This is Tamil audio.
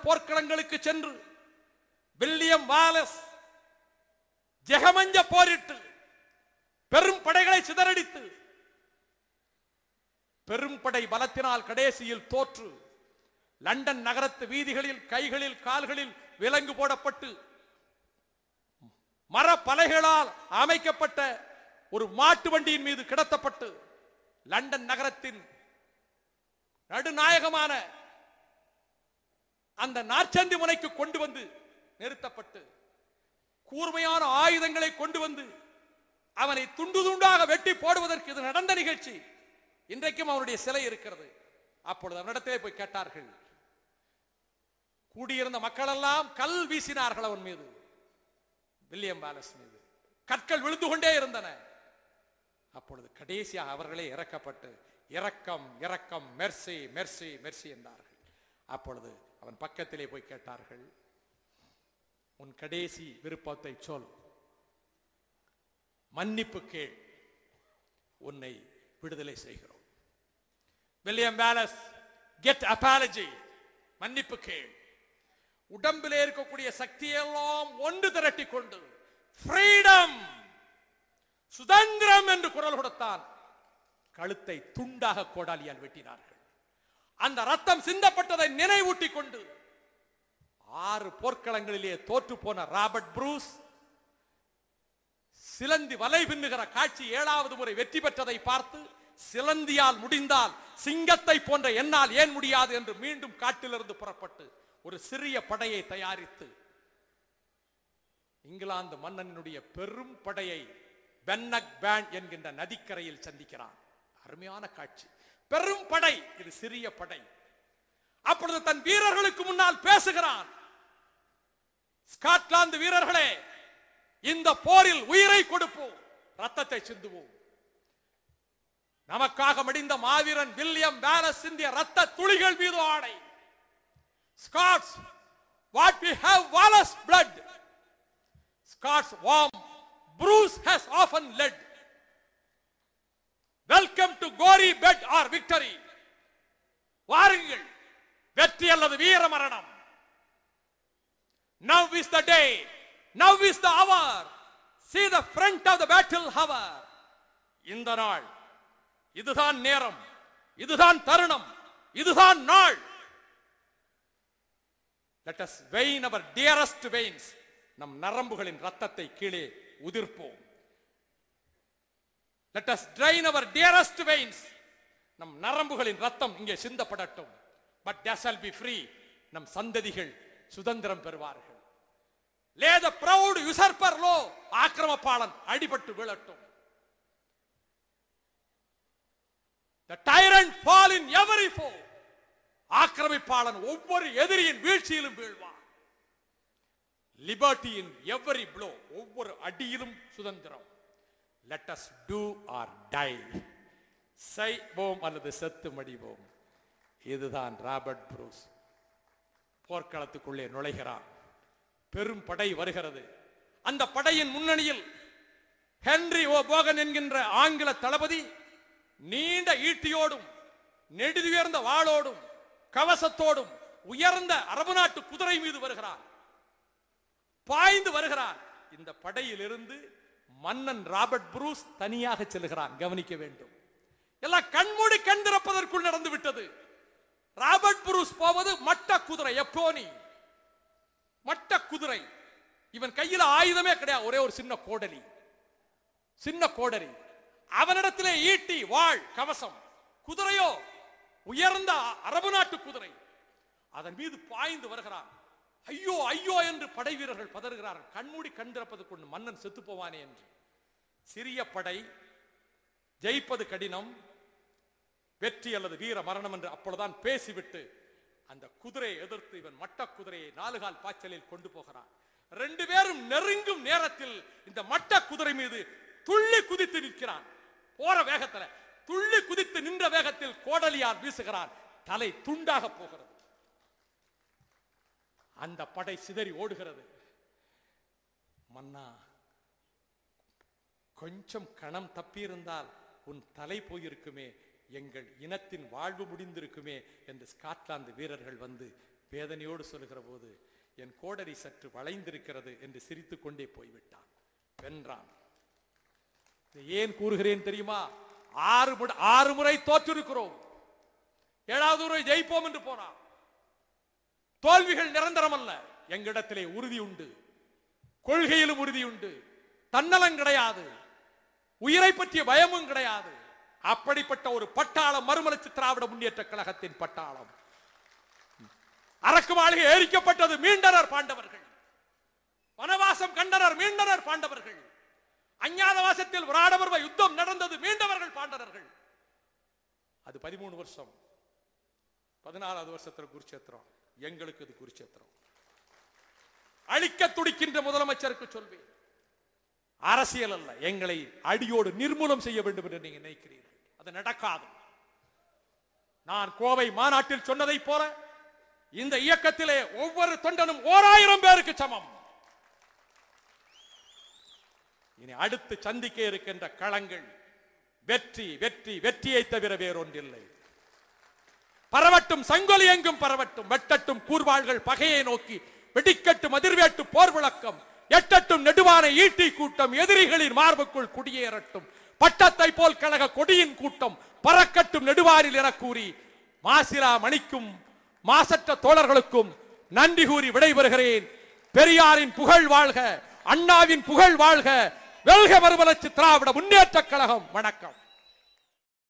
போர்க்களங்களுக்கு சென்று வில்லியம் வாலஸ் ஜெகமஞ்ச போரிட்டு பெரும் படைகளை சிதறடித்து பெரும் படை பலத்தினால் கடைசியில் தோற்று லண்டன் நகரத்து வீதிகளில் கைகளில் கால்களில் விலங்கு போடப்பட்டு மர பலகைகளால் அமைக்கப்பட்ட ஒரு மாட்டு வண்டியின் மீது கிடத்தப்பட்டு லண்டன் நகரத்தின் நடுநாயகமான அந்த நாற்சந்தி முனைக்கு கொண்டு வந்து நிறுத்தப்பட்டு கூர்மையான ஆயுதங்களை கொண்டு வந்து அவனை துண்டு துண்டாக வெட்டி போடுவதற்கு இது நடந்த நிகழ்ச்சி. இன்றைக்கும் அவனுடைய சிலை இருக்கிறது. அப்பொழுது அவனிடத்திலே போய் கேட்டார்கள். கூடியிருந்த மக்கள் எல்லாம் கல் வீசினார்கள் அவன் மீது, வில்லியம் வாலஸ் மீது. கற்கள் விழுந்து கொண்டே இருந்தன. அப்பொழுது கடைசியாக அவர்களே இறக்கப்பட்டு இரக்கம் இரக்கம் மெர்சி மெர்சி மெர்சி என்றார்கள். அப்பொழுது அவன் பக்கத்திலே போய் கேட்டார்கள், உன் கடைசி விருப்பத்தை சொல், மன்னிப்பு கேள், உன்னை விடுதலை செய்கிறோம். வில்லியம் வாலஸ், கெட் அப்பாலஜி, மன்னிப்பு கேள். உடம்பிலே இருக்கக்கூடிய சக்தியெல்லாம் ஒன்று திரட்டி கொண்டு ஃப்ரீடம், சுதந்திரம் என்று குரல் கொடுத்தான். கழுத்தை துண்டாக கோடாலியால் வெட்டினார்கள். அந்த ரத்தம் சிந்தப்பட்டதை நினைவூட்டி கொண்டு 6 போர்க்களங்களிலே தோற்று போன ராபர்ட் ப்ரூஸ் சிலந்தி வலை பின்னுகிற காட்சி 7வது முறை வெற்றி பெற்றதை பார்த்து, சிலந்தியால் முடிந்தால் சிங்கத்தை போன்ற என்னால் ஏன் முடியாது என்று மீண்டும் காட்டிலிருந்து புறப்பட்டு ஒரு சிறிய படையை தயாரித்து இங்கிலாந்து மன்னனுடைய பெரும் படையை பென்னக் பேண்ட் என்கின்ற நதிக்கரையில் சந்திக்கிறான். அருமையான காட்சி. பெரும் படை, இது சிறிய படை. அப்பொழுது தன் வீரர்களுக்கு முன்னால் பேசுகிறான். ஸ்காட்லாந்து வீரர்களே, இந்த போரில் உயிரை கொடுப்போம், ரத்தத்தை சிந்துவோம். நமக்காக மடிந்த மாவீரன் வில்லியம் வாலஸ் சிந்திய ரத்த துளிகள் மீது ஆணை. Scots, what we have Wallace blood. Scots warm, Bruce has often led. Welcome to gory bed or victory. வாருங்கள், வெற்றி அல்லது வீர மரணம். Now is the day, now is the hour. See the front of the battle hover. இந்த நாள், இதுதான் நேரம், இதுதான் தருணம், இதுதான் நாள். Let us vein our dearest veins. நம் நரம்புகளின் ரத்தத்தை கீழே உதிர்ப்போம். Let us drain our dearest veins. நம் நரம்புகளின் ரத்தம் இங்கே சிந்தப்படட்டும். But they shall be free. நம் சந்ததிகள் சுதந்திரம் பெறுவார்கள். Lay the proud usurper low. ஆக்கிரமப்பாளன் அடிபட்டு விழட்டும். The tyrant fall in every foe. ஆக்கிரமிப்பாளன் ஒவ்வொரு எதிரியின் வீழ்ச்சியிலும் வீழ்வான். லிபர்ட்டி இன் எவரி ப்ளோ, ஒவ்வொரு அடியிலும் சுதந்திரம். Let us do or die, செய்வோம் அல்லது செத்து மடிவோம். இதுதான் ராபர்ட் ப்ரூஸ். போர்க்களத்துக்குள்ளே நுழைகிறான். பெரும் படை வருகிறது. அந்த படையின் முன்னணியில் ஹென்றி ஓ போகன் என்கின்ற ஆங்கில தளபதி நீண்ட ஈட்டியோடும் நெடுதுயர்ந்த வாளோடும் கவசத்தோடும் உயர்ந்த அரபு நாட்டு குதிரை மீது வருகிறார், பாய்ந்து வருகிறார். இந்த படையில் இருந்து மன்னன் ராபர்ட் ப்ரூஸ் தனியாக செல்கிறான். கவனிக்க வேண்டும், எல்லாம் கண்மூடி கண் திறப்பதற்குள் நடந்து விட்டது. ராபர்ட் ப்ரூஸ் போவது மட்ட குதிரை, எப்போனி மட்ட குதிரை. இவன் கையில் ஆயுதமே கிடையாது, ஒரே ஒரு சின்ன கோடலி, சின்ன கோடரி. அவனிடத்திலே ஈட்டி, வாள், கவசம். குதிரையோ உயர்ந்த அரபு நாட்டு குதிரை. அதன் மீது பாய்ந்து வருகிறான். ஐயோ ஐயோ என்று படை வீரர்கள் பதறுகிறார்கள். கண்மூடி கண் திறப்பதற்குள் மன்னன் செத்து போவானே என்று. சிறிய படை, ஜெயிப்பது கடினம், வெற்றி அல்லது வீர மரணம் என்று அப்பொழுதுதான் பேசிவிட்டு அந்த குதிரையை எதிர்த்து இவன் மட்ட குதிரையை 4 கால் பாய்ச்சலில் கொண்டு போகிறான். 2 பேரும் நெருங்கும் நேரத்தில் இந்த மட்ட குதிரை மீது துள்ளி குதித்து நிற்கிறான். போற வேகத்துல துள்ளி குதித்து நின்ற வேகத்தில் கோடலியால் வீசுகிறான். தலை துண்டாக போகிறது. அந்த படை சிதறி ஓடுகிறது. மன்னா, கொஞ்சம் கணம் தப்பியிருந்தால் உன் தலை போயிருக்குமே, எங்கள் இனத்தின் வாழ்வு முடிந்திருக்குமே என்று ஸ்காட்லாந்து வீரர்கள் வந்து வேதனையோடு சொல்லுகிற போது என் கோடரி சற்று வளைந்திருக்கிறது என்று சிரித்துக் கொண்டே போய்விட்டான். வென்றான். ஏன் கூறுகிறேன் தெரியுமா? 6 முறை தோற்றிருக்கிறோம், 7வது முறை ஜெயிப்போம் என்று போனான். தோல்விகள் நிரந்தரம் அல்ல. எங்களிடத்திலே உறுதி உண்டு, கொள்கையிலும் உறுதி உண்டு, தன்னலம் கிடையாது, உயிரை பற்றிய பயமும் கிடையாது. அப்படிப்பட்ட ஒரு பட்டாளம் மறுமலர்ச்சி திராவிட முன்னேற்ற கழகத்தின் பட்டாளம். அரக்கு மாளிகை எரிக்கப்பட்டது, மீண்டனர் பாண்டவர்கள். வனவாசம் கண்டனர், மீண்டனர் பாண்டவர்கள். அஞ்ஞாதவாசத்தில் விராடபர்வ யுத்தம் நடந்தது, மீண்டவர்கள் பாண்டவர்கள். அது 13 வருஷம். 14வது வருஷத்தில் குருச்சேத்திரம். எங்களுக்கு இது குருச்சேத்திரம். அழிக்க துடிக்கின்ற முதலமைச்சருக்கு சொல்வேன், அரசியல் அல்ல, எங்களை அடியோடு நிர்மூலம் செய்ய வேண்டும் என்று நீங்க நினைக்கிறீர்கள். அது நடக்காது. நான் கோவை மாநாட்டில் சொன்னதை போல இந்த இயக்கத்திலே ஒவ்வொரு தொண்டனும் 1000 பேருக்கு சமம். இனி அடுத்து சந்திக்க இருக்கின்ற களங்கள் வெற்றி வெற்றி வெற்றியை தவிர வேறொன்றில்லை. பரவட்டும் சங்கொலி எங்கும் பரவட்டும், வெட்டட்டும் கூர்வாள்கள் பகையை நோக்கி, வெடிக்கட்டும் அதிர்வேட்டு போர் விளக்கம், எட்டட்டும் நெடுவான ஈட்டி கூட்டம், எதிரிகளின் மார்புக்குள் குடியேறட்டும், பட்டத்தை போல் கழக கொடியின் கூட்டம் பறக்கட்டும் நெடுவாரில் என கூறி மாசிலா மணிக்கும் மாசற்ற தோழர்களுக்கும் நன்றி கூறி விடைபெறுகிறேன். பெரியாரின் புகழ் வாழ்க, அண்ணாவின் புகழ் வாழ்க, வெல்க மறுமலர்ச்சி திராவிட முன்னேற்ற கழகம். வணக்கம்.